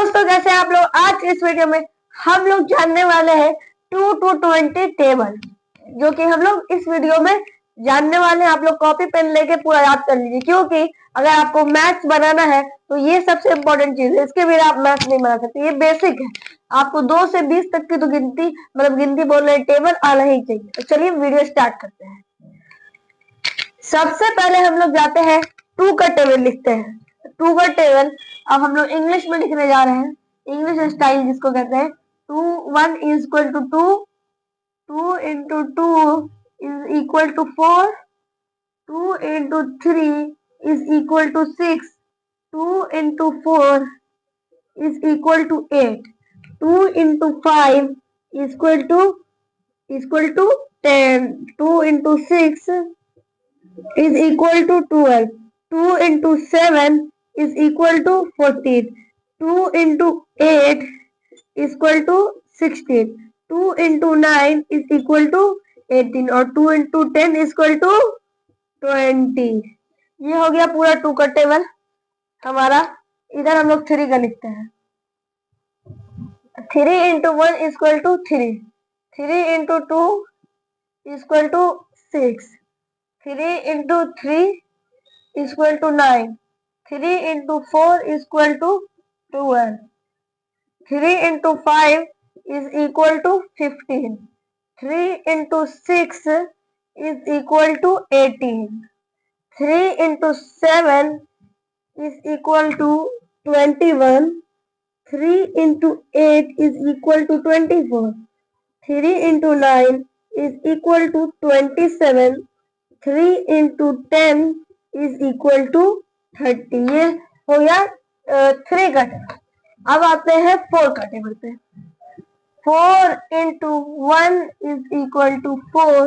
दोस्तों, कैसे हैं आप लोग। आज इस वीडियो में हम लोग जानने वाले हैं 2 to 20 टेबल, जो कि हम लोग इस वीडियो में जानने वाले हैं। आप लोग कॉपी पेन लेके पूरा याद कर लीजिए, क्योंकि अगर आपको मैथ्स बनाना है तो ये सबसे इम्पोर्टेंट चीज है। इसके बिना आप मैथ्स नहीं बना सकते, ये बेसिक है। आपको 2 से 20 तक की तो गिनती बोल रहे टेबल आना ही चाहिए। तो चलिए वीडियो स्टार्ट करते हैं। सबसे पहले हम लोग जाते हैं 2 का टेबल लिखते हैं। 2 का टेबल अब हम लोग इंग्लिश में लिखने जा रहे हैं, इंग्लिश स्टाइल जिसको कहते हैं। 2 1 is equal to 2, 2 into 2 is equal to 4, 2 into 3 is equal to 6, 2 into 4 is equal to 8, 2 into 5 is equal to 10, 2 into 6 is equal to 12, 2 into 7 is equal to 14, 2 into 8 is equal to 16, 2 into 9 is equal to 18 और 2 into 10 is equal to 20। ये हो गया पूरा 2 का table हमारा। इधर हम लोग 3 का लिखते हैं। 3 into 1 is equal to 3, 3 into 2 is equal to 6, 3 into 3 is equal to 9, 3 into 4 is equal to 12, 3 into 5 is equal to 15, 3 into 6 is equal to 18, 3 into 7 is equal to 21, 3 into 8 is equal to 24, 3 into 9 is equal to 27, 3 into 10 is equal to 30। ये हो गया 3 का table. अब आते हैं 4 का table पे। 4 into 1 is equal to 4,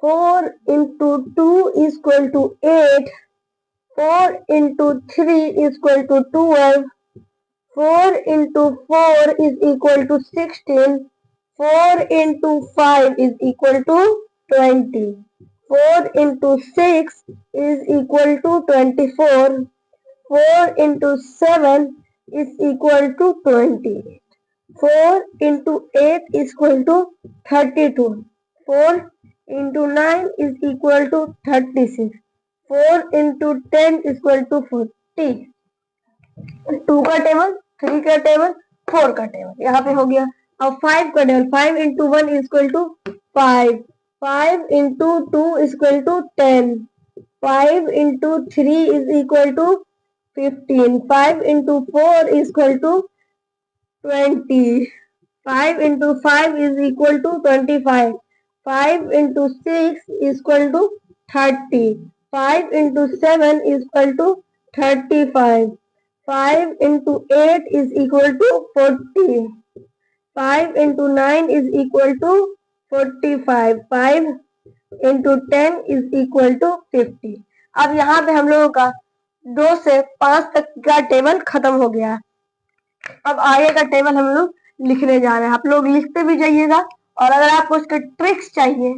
4 into 2 is equal to 8, 4 into 3 is equal to 12, 4 into 4 is equal to 16, 4 into 5 is equal to 20, 4 into 6 is equal to 24, 4 into 7 is equal to 20, 4 into 8 is equal to 32, 4 into 9 is equal to 36, 4 into 10 is equal to 40। 2 का table, 3 का table, 4 का table यहाँ पे हो गया। अब 5 का table. 5 into 1 is equal to 5, 5 into 2 is equal to 10, 5 into 3 is equal to 15, 5 into 4 is equal to 20, 5 into 5 is equal to 25, 5 into 6 is equal to 30, 5 into 7 is equal to 35, 5 into 8 is equal to 40, 5 into 9 is equal to 45, 5 into 10 is equal to 50। अब यहाँ पे हम लोगों का 2 से 5 तक का table खत्म हो गया। अब आगे का टेबल हम लोग लिखने जा रहे हैं। आप लोग लिखते भी जाइएगा, और अगर आपको इसके ट्रिक्स चाहिए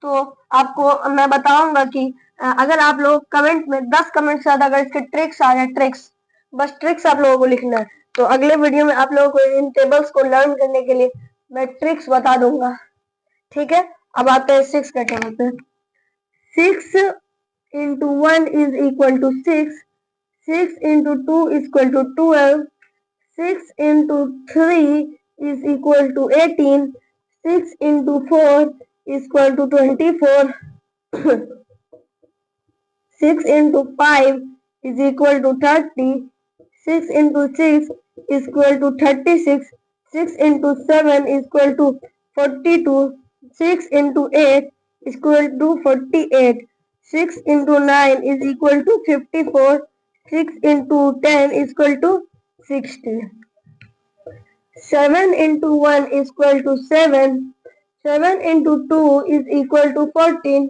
तो आपको मैं बताऊंगा कि अगर आप लोग कमेंट में 10 कमेंट से ज्यादा अगर इसके ट्रिक्स आ जाए, बस ट्रिक्स आप लोगों को लिखना है, तो अगले वीडियो में आप लोगों को इन टेबल्स को लर्न करने के लिए मैं ट्रिक्स बता दूंगा। ठीक है, अब आते हैं 6 का टेबल पे। 6 into 1 is equal to 6, 6 into 2 is equal to 12, 6 into 3 is equal to 18, 6 into 4 is equal to 24, 6 into 5 is equal to 30, 6 into 6 is equal to 36, 6 into 7 is equal to 42, 6 into 8 is equal to 48, 6 into 9 is equal to 54, 6 into 10 is equal to 60, 7 into 1 is equal to 7, 7 into 2 is equal to 14,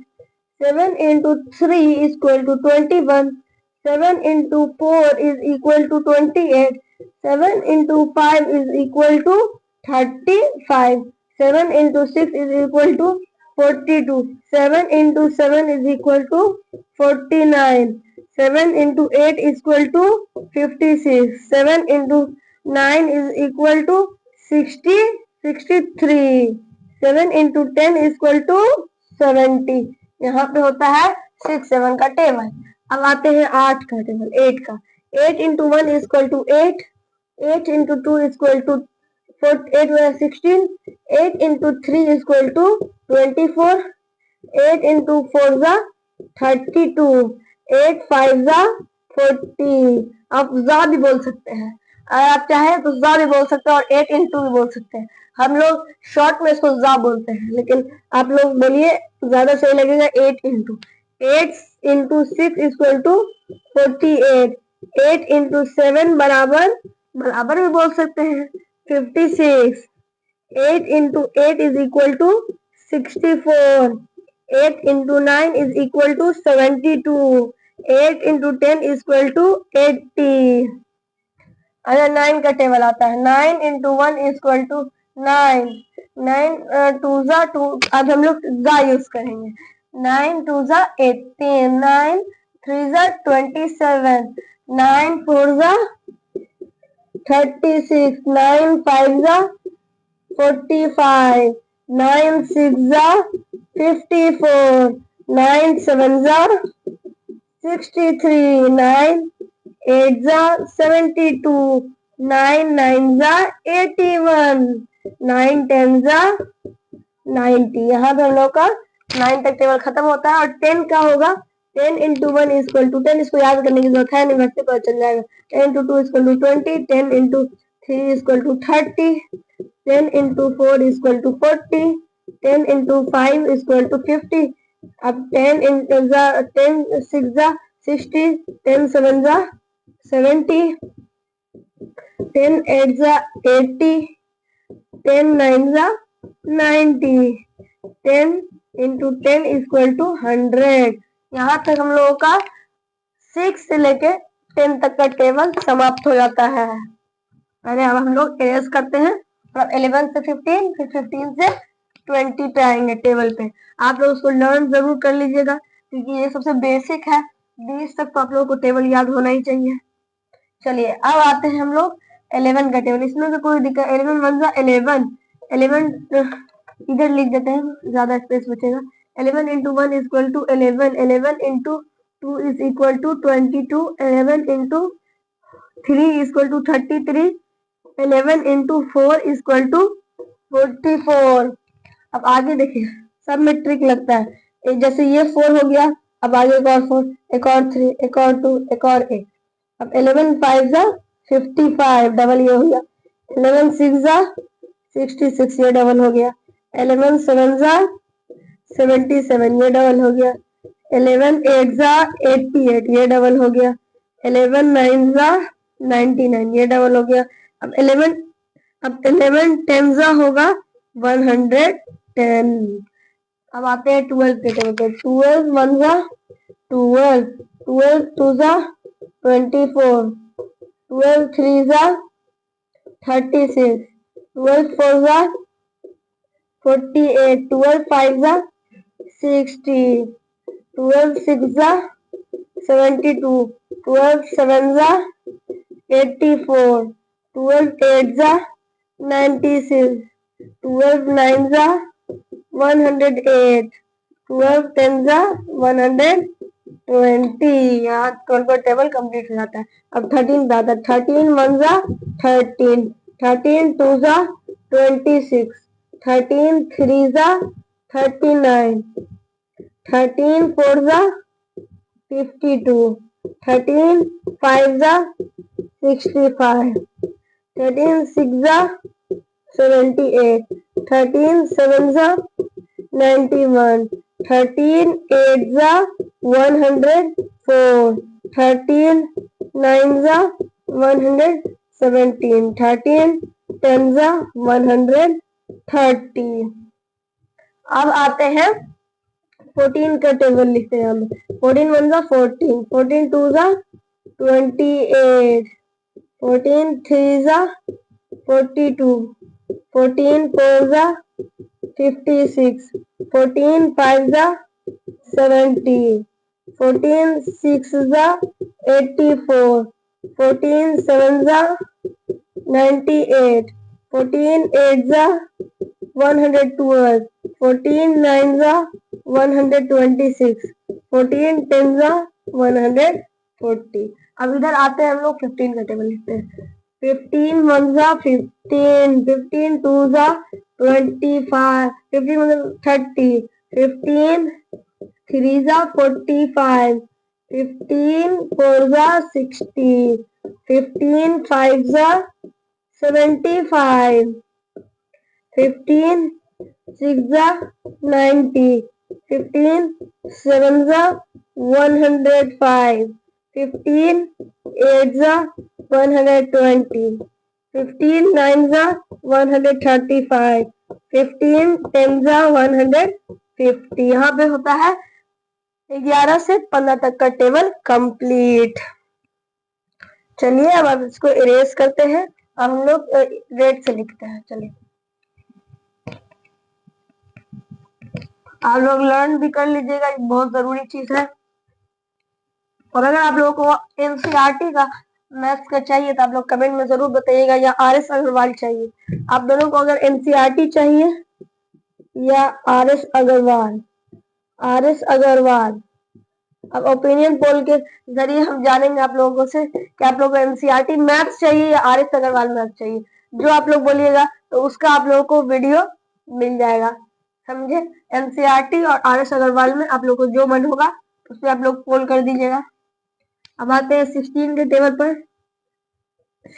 7 into 3 is equal to 21, 7 into 4 is equal to 28, 7 into 5 is equal to 35, 7 into 6 is equal to 42, 7 into 7 is equal to 49, 7 into 8 is equal to 56, 7 into 9 is equal to 60, 63. 7 into 10 is equal to 70. यहाँ पे होता है 6, 7 का table. अब आते हैं 8 का table, 8 का। 8 into 1 is equal to 8. 8 into 2 is equal to 4, 8 by 16. 8 into 3 is equal to 24. 8 into 4 is 32. 8 5 is 40. आप जा भी बोल सकते हैं, अगर आप चाहे तो जा भी बोल सकते हैं और 8 into भी बोल सकते हैं। हम लोग शॉर्ट में इसको जा बोलते हैं, लेकिन आप लोग बोलिए, ज्यादा सही लगेगा 8 into 8 into 6 is equal to 48. 8 into 7 बराबर भी बोल सकते हैं 56. 8 into 8 is equal to 64. 8 into 9 is equal to 72. 8 into 10 is equal to 80. अगर 9 का टेबल आता है, 9 into 1 is equal to 9. 9 2 जा 2, अब हम लोग जा यूज करेंगे। 9 2 जा 18. 9 3 जा 27. 9 4 जा 36. 9 5 जा 45. 9 6 जा 54. 9 7 जा 63. 9 8 जा 72. 9 9 जा 81. 9 10 जा 90. यहाँ पे हम लोग का 9 तक टेबल खत्म होता है। और 10 का होगा 10 into 1 is equal to 10. इसको याद करने की जरूरत है नहीं, वैसे पता चल जाएगा। 10 into 2 is equal to 20. 10 into 3 is equal to 30. 10 into 4 is equal to 40. 10 into 5 is equal to 50. अब 10 into 10 6 जा 60. 10 7 जा 70. 10 8 जा 80. 10 9 जा 90. 10 into 10 is equal to 100. यहाँ तक हम लोगों का 6 से लेके 10 तक का टेबल समाप्त हो जाता है। पहले अब हम लोग एरेज करते हैं, और 11 से 15, फिर 15 से 20 पे आएंगे टेबल पे। आप लोग उसको लर्न जरूर कर लीजिएगा, क्योंकि ये सबसे बेसिक है। 20 तक तो आप लोगों को टेबल याद होना ही चाहिए। चलिए अब आते हैं हम लोग 11 का टेबल। इसमें तो कोई दिक्कत, 11 1 जा 11। 11 इधर लिख देते हैं, ज्यादा स्पेस बचेगा। 11 into 1 is equal to 11. 11 into 2 is equal to 22. 11 into 3 is equal to 33. 11 into 4 is equal to 44. अब आगे देखिए, सब में ट्रिक लगता है। जैसे ये 4 हो गया, अब आगे एक और 4, एक और 3, एक और 2, एक और 1। अब 11 5 जा 55, डबल ये हो गया। 11 6 जा 66, ये डबल हो गया। 11 7 जा 77, ये डबल हो गया। 11 8 जा 88, ये डबल हो गया। 11 9 जा 99, ये डबल हो गया। अब 11 10 जा होगा 110। अब आते हैं 12 के टेबल पे। 12 1 जा 12, 12 2 जा 24, 12 3 जा 36, 12 4 जा 48, 12 5 जा 60, 12 6 जा 72, 12 7 जा 84, 12 8 जा 96, 12 9 जा 108, 12 10 जा 120। यहाँ 12 का टेबल कंप्लीट हो जाता है। अब 13 पे आता है। 13 1 जा 13, 13 2 जा 26, 13 3 जा 39, 13 4 जा 52, 13 5 जा 65, 13 6 जा 78, 13 7 जा 91, 13 8 जा 104, 13 9 जा 117, 13 10 जा 130। अब आते हैं 14 का टेबल लिखते हैं हम। 14 1 जा 14, 14 2 जा 28, 14 3 जा 42, 14 4 जा 56, 14 5 जा 70, 14 6 जा 84, 14 7 जा 98, 14 8 112, 14 9 126, 14 10 140। अब इधर आते हैं हम लोग 15 का टेबल लिखते हैं। 15 1 15, 15 2 25, 15 30, 15 3 45, 15 4 60, 15 5 75, 15 6 90, 15 7 105, 15 8 120, 15 9 135, 15 10 150। यहाँ पे होता है 11 से 15 तक का टेबल कंप्लीट। चलिए अब आप इसको इरेज करते हैं। अब हम लोग रेड से लिखते हैं। चलिए आप लोग लर्न भी कर लीजिएगा, ये बहुत जरूरी चीज है। और अगर आप लोगों को एनसीईआरटी का मैथ्स का चाहिए तो आप लोग कमेंट में जरूर बताइएगा, या आरएस अग्रवाल चाहिए। आप दोनों को अगर एनसीईआरटी चाहिए या आरएस अग्रवाल, अब ओपिनियन पोल के जरिए हम जानेंगे आप लोगों से कि आप लोगों को एनसीईआरटी मैथ्स चाहिए या आरएस अग्रवाल मैथ्स चाहिए। जो आप लोग बोलिएगा तो उसका आप लोगों को वीडियो मिल जाएगा, समझे। एनसीईआरटी और आरएस अग्रवाल में आप लोग को जो मन होगा उसमें आप लोग पोल कर दीजिएगा। अब आते हैं 16 के टेबल पर।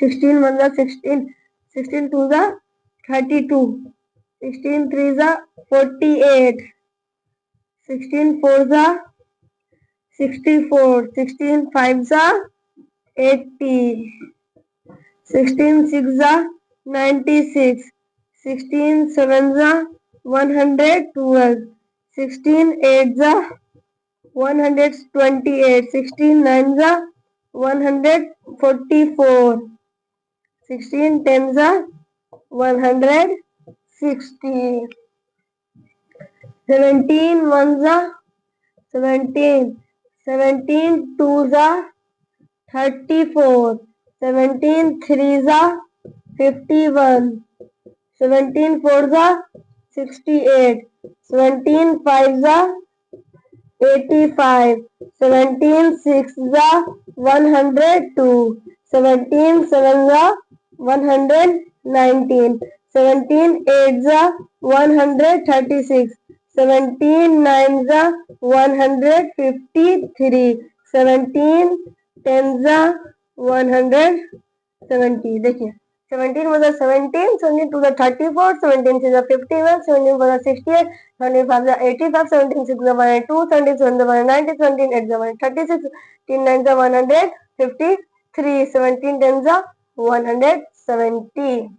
16 1 16, 16 2 32, 16 3 48, 16 4 64, 16 5 80, 16 6 96, 16 7 112, 16 8 128, 16 9 144, 16 10 160, 17 1 17, 17 2 34, 17 3 51, 17 4 68, 17 5 85, 17 6 102, 17 7 119, 17 8 136, 17 9 153, 17 10 170। देखिए 17 was 17, 17 2 34, 17 6 51, 17 4 68, 17 5 85, 17 6 102, 17 7 190, 17 8 136, 17 9 153, 17 10 170।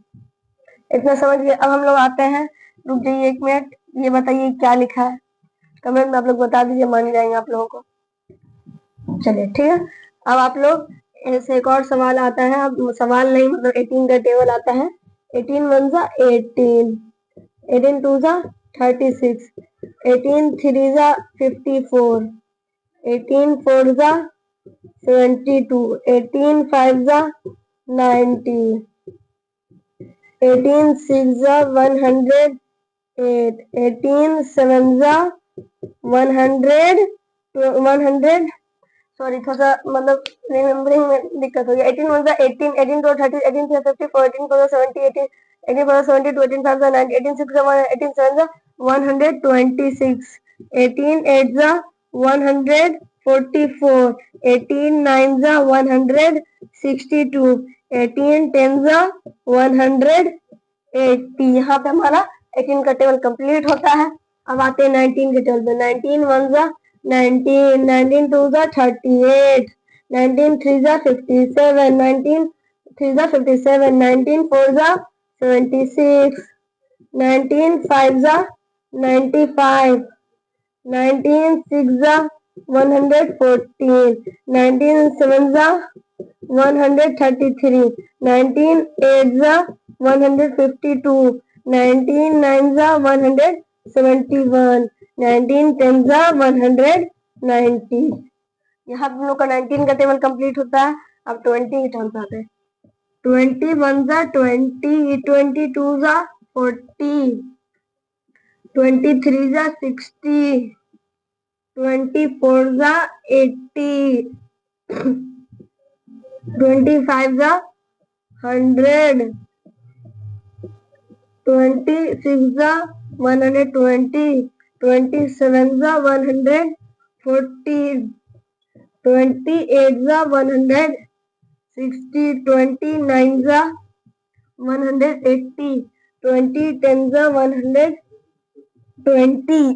इतना समझ गए। अब हम लोग आते हैं, रुक जाइए 1 मिनट, ये बताइए क्या लिखा है, कमेंट में आप लोग बता दीजिए, मान जाएंगे आप लोगों को। चलिए ठीक है। अब आप लोग ऐसे एक और सवाल आता है, अब सवाल नहीं मतलब 18 का टेबल आता है। 18 1 18, 18 2 36, 18 3 54, 18 4 72, 18 5 90, 18 6 108, 18 7 100 सॉरी थोड़ा सा मतलब रिमेम्बरिंग में दिक्कत हो गया। 18 1 18, 18 2 30, 18 3 54, 18 4 70, 18 18 4 72, 18 5 90, 18 6 18 7 126, 18 8 144, 18 9 162, 18 10 180। यहाँ पे हमारा 18 का टेबल कंप्लीट होता है। अब आते हैं 19 के टेबल पे। 19 1 19, 19 2 38, 19 3 57, 19 3 57, 19 4 76, 19 5 95, 19 6 114, 19 7 133, 19 8 152, 19 9 171, 19 10 190। यहाँ हम लोग का 19 का टेबल कंप्लीट होता है। अब 20 के टर्म आते हैं। 21 जा 20, 22 जा 40, 23 जा 60, 24 जा 80, 25 जा 100, 26 जा 120, 27 जा 140, 28 जा 160, 29 जा 180, 10 जा 120।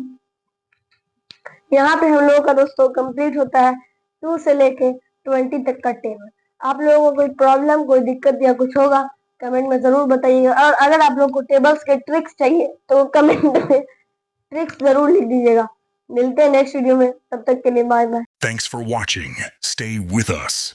यहाँ पे हम लोगों का दोस्तों कंप्लीट होता है 2 से लेके 20 तक का टेबल। आप लोगों को कोई प्रॉब्लम, कोई दिक्कत या कुछ होगा कमेंट में जरूर बताइएगा, और अगर आप लोगों को टेबल्स के ट्रिक्स चाहिए तो कमेंट में ट्रिक्स जरूर लिख दीजिएगा। मिलते हैं नेक्स्ट वीडियो में, तब तक के लिए bye bye. Thanks for watching. Stay with us.